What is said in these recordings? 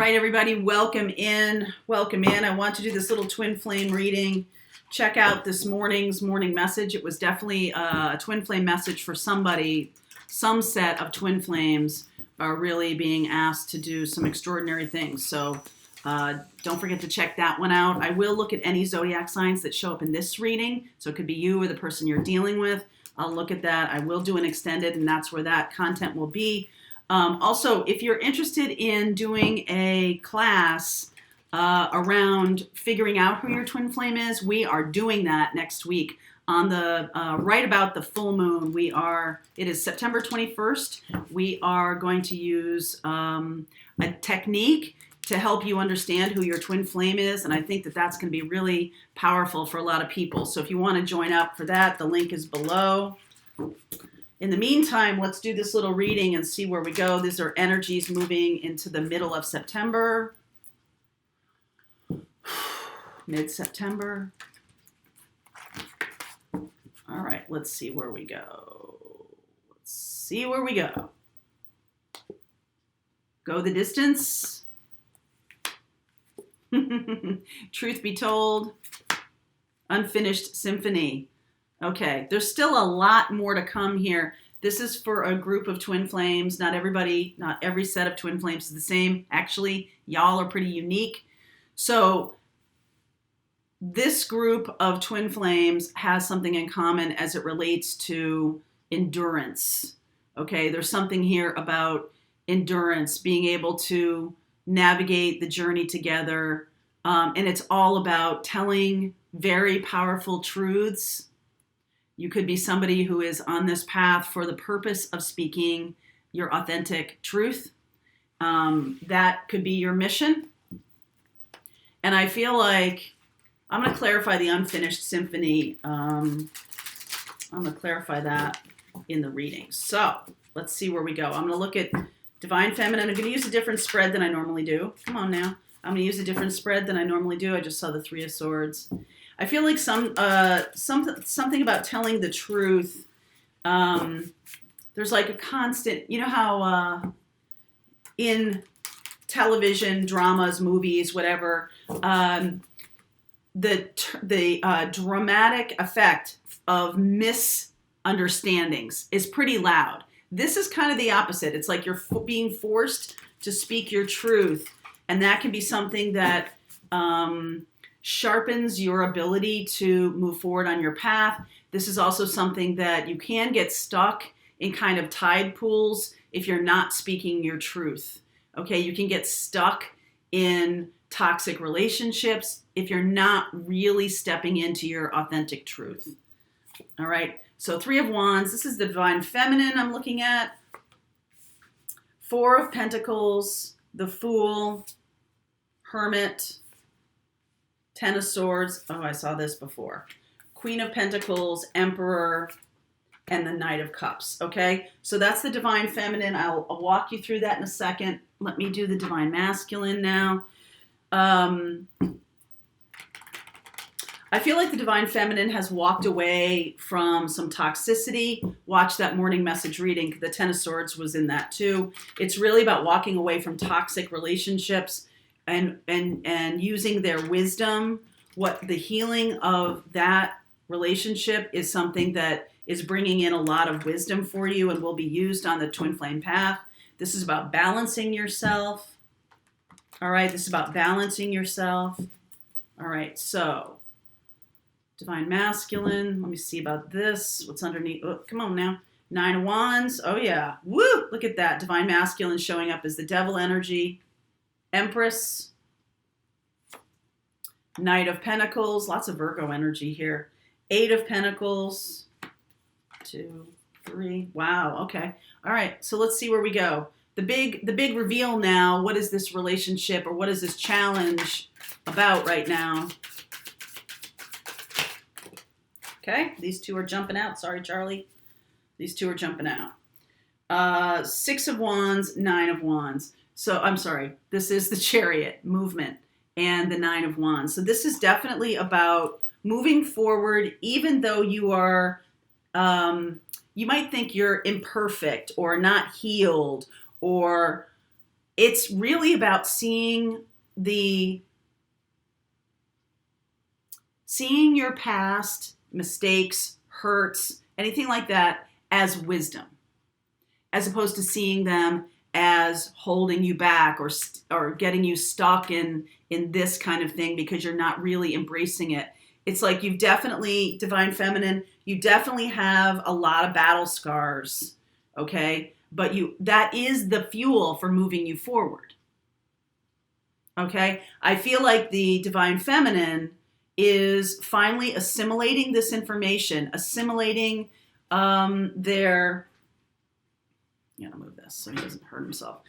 right, everybody, welcome in. Welcome in. I want to do this little twin flame reading. Check out this morning's morning message. It was definitely a twin flame message for somebody. Some set of twin flames are really being asked to do some extraordinary things. So don't forget to check that one out. I will look at any zodiac signs that show up in this reading. So it could be you or the person you're dealing with. I'll look at that. I will do an extended, and that's where that content will be. Also, if you're interested in doing a class around figuring out who your twin flame is, we are doing that next week on the right about the full moon. It is September 21st. We are going to use a technique to help you understand who your twin flame is, and I think that that's going to be really powerful for a lot of people. So if you want to join up for that, the link is below. In the meantime, let's do this little reading and see where we go. These are energies moving into the middle of September. Mid-September. All right, let's see where we go. Let's see where we go. Go the distance. Truth be told, unfinished symphony. Okay, there's still a lot more to come here. This is for a group of twin flames. Not every set of twin flames is the same. Actually, y'all are pretty unique. So this group of twin flames has something in common as it relates to endurance. Okay, there's something here about endurance, being able to navigate the journey together. And it's all about telling very powerful truths. You could be somebody who is on this path for the purpose of speaking your authentic truth. That could be your mission. And I feel like I'm going to clarify the unfinished symphony. I'm going to clarify that in the reading. So let's see where we go. I'm going to look at Divine Feminine. I'm going to use a different spread than I normally do. Come on now. I'm going to use a different spread than I normally do. I just saw the Three of Swords. I feel like something about telling the truth. There's like a constant, you know how in television, dramas, movies, whatever, the dramatic effect of misunderstandings is pretty loud. This is kind of the opposite. It's like you're being forced to speak your truth, and that can be something that sharpens your ability to move forward on your path. This is also something that you can get stuck in kind of tide pools if you're not speaking your truth. Okay, you can get stuck in toxic relationships if you're not really stepping into your authentic truth. All right, so Three of Wands, this is the Divine Feminine I'm looking at. Four of Pentacles, the Fool, Hermit, Ten of Swords. Oh, I saw this before. Queen of Pentacles, Emperor, and the Knight of Cups. Okay, so that's the Divine Feminine. I'll walk you through that in a second. Let me do the Divine Masculine now. I feel like the Divine Feminine has walked away from some toxicity. Watch that morning message reading. The Ten of Swords was in that too. It's really about walking away from toxic relationships and using their wisdom. What the healing of that relationship is something that is bringing in a lot of wisdom for you and will be used on the twin flame path. This is about balancing yourself. All right, this is about balancing yourself. All right, so Divine Masculine. Let me see about this. What's underneath? Oh, come on now. Nine of Wands. Oh, yeah. Woo! Look at that. Divine Masculine showing up as the devil energy. Empress. Knight of Pentacles. Lots of Virgo energy here. Eight of Pentacles. 2, 3. Wow. Okay. All right. So let's see where we go. The big reveal now. What is this relationship or what is this challenge about right now? Okay. These two are jumping out. Sorry, Charlie. These two are jumping out. Six of Wands, Nine of Wands. So I'm sorry. This is the Chariot movement and the Nine of Wands. So this is definitely about moving forward, even though you are, you might think you're imperfect or not healed or it's really about seeing your past mistakes, hurts, anything like that as wisdom, as opposed to seeing them as holding you back or getting you stuck in this kind of thing because you're not really embracing it. It's like you've definitely, Divine Feminine, you definitely have a lot of battle scars, okay? But that is the fuel for moving you forward. Okay? I feel like the Divine Feminine is finally assimilating this information, assimilating their, I'm gonna move this so he doesn't hurt himself.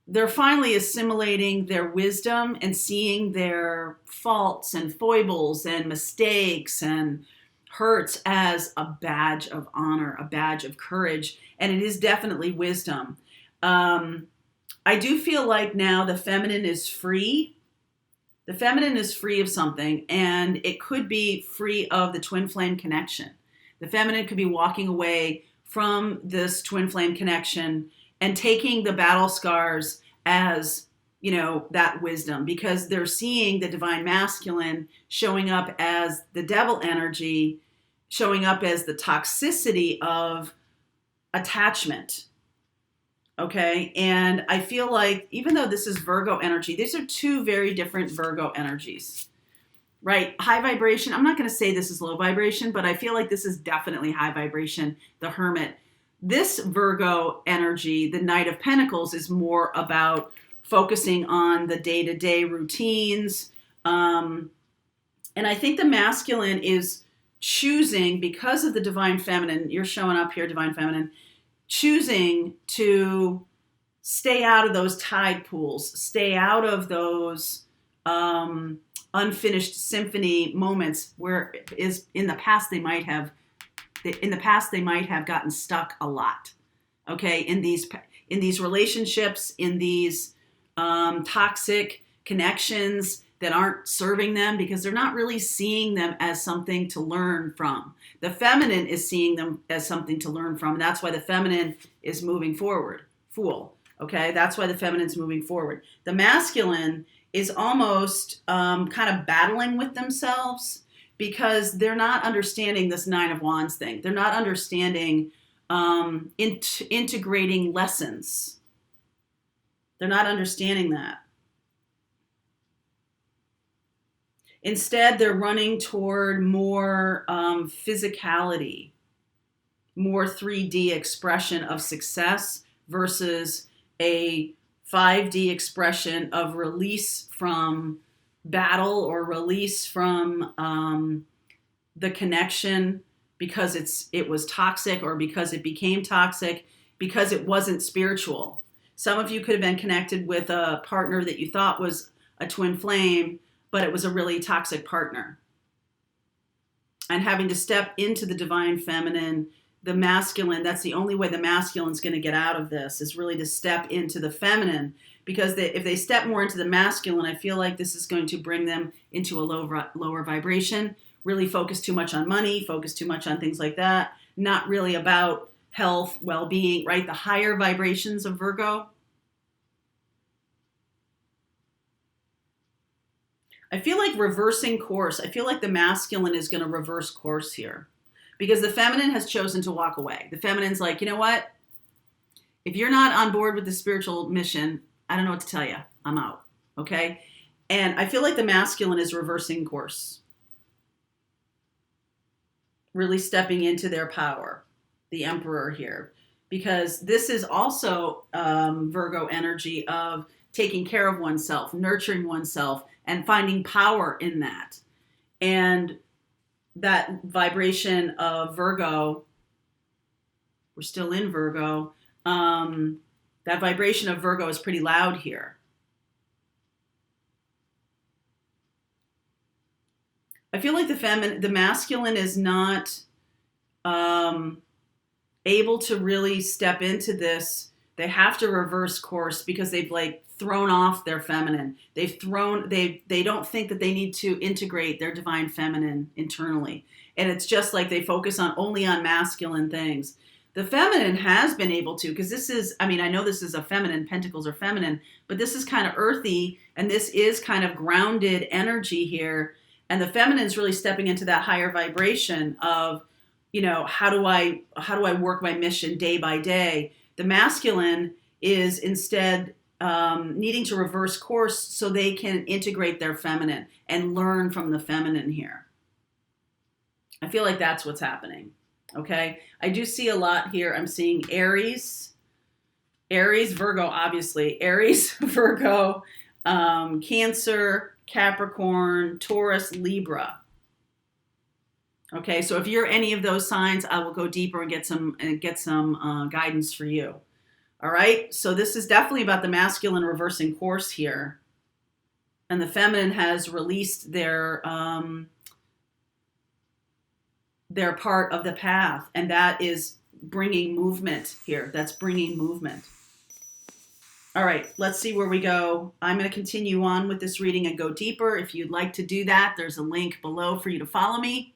They're finally assimilating their wisdom and seeing their faults and foibles and mistakes and hurts as a badge of honor, a badge of courage, and it is definitely wisdom. I do feel like now the feminine is free. The feminine is free of something, and it could be free of the twin flame connection. The feminine could be walking away from this twin flame connection and taking the battle scars as, that wisdom, because they're seeing the divine masculine showing up as the devil energy, showing up as the toxicity of attachment. Okay. And I feel like even though this is Virgo energy, these are two very different Virgo energies, right? High vibration. I'm not going to say this is low vibration, but I feel like this is definitely high vibration. The Hermit. This Virgo energy, the Knight of Pentacles, is more about focusing on the day-to-day routines. And I think the masculine is choosing, because of the Divine Feminine, you're showing up here, Divine Feminine, choosing to stay out of those tide pools, stay out of those unfinished symphony moments where in the past they might have gotten stuck a lot, okay, in these relationships, in these toxic connections that aren't serving them because they're not really seeing them as something to learn from. The feminine is seeing them as something to learn from. And that's why the feminine is moving forward. Fool. Okay. That's why the feminine's moving forward. The masculine is almost kind of battling with themselves because they're not understanding this Nine of Wands thing. They're not understanding integrating lessons. They're not understanding that. Instead, they're running toward more physicality, more 3D expression of success versus a 5D expression of release from battle or release from the connection because it was toxic or because it became toxic, because it wasn't spiritual. Some of you could have been connected with a partner that you thought was a twin flame, but it was a really toxic partner. And having to step into the Divine Feminine, the masculine, that's the only way the masculine's going to get out of this, is really to step into the feminine. Because if they step more into the masculine, I feel like this is going to bring them into a lower vibration, really focus too much on money, focus too much on things like that, not really about health, well-being, right? The higher vibrations of Virgo. I feel like reversing course. I feel like the masculine is going to reverse course here because the feminine has chosen to walk away. The feminine's like, you know what? If you're not on board with the spiritual mission, I don't know what to tell you. I'm out. Okay? And I feel like the masculine is reversing course. Really stepping into their power. The Emperor here. Because this is also Virgo energy of taking care of oneself, nurturing oneself, and finding power in that. And that vibration of Virgo, we're still in Virgo, that vibration of Virgo is pretty loud here. I feel like the masculine is not able to really step into this. They have to reverse course because they've thrown off their feminine. They don't think that they need to integrate their divine feminine internally. And it's just like they focus only on masculine things. The feminine has been able to, because this is, I mean, I know this is a feminine, pentacles are feminine, but this is kind of earthy, and this is kind of grounded energy here. And the feminine is really stepping into that higher vibration of, you know, how do I work my mission day by day? The masculine is instead needing to reverse course so they can integrate their feminine and learn from the feminine here. I feel like that's what's happening. Okay, I do see a lot here. I'm seeing Aries, Virgo, obviously. Aries, Virgo, Cancer, Capricorn, Taurus, Libra. Okay, so if you're any of those signs, I will go deeper and get some guidance for you. All right, so this is definitely about the masculine reversing course here, and the feminine has released their part of the path, and that is bringing movement here. That's bringing movement. All right, let's see where we go. I'm going to continue on with this reading and go deeper. If you'd like to do that, there's a link below for you to follow me.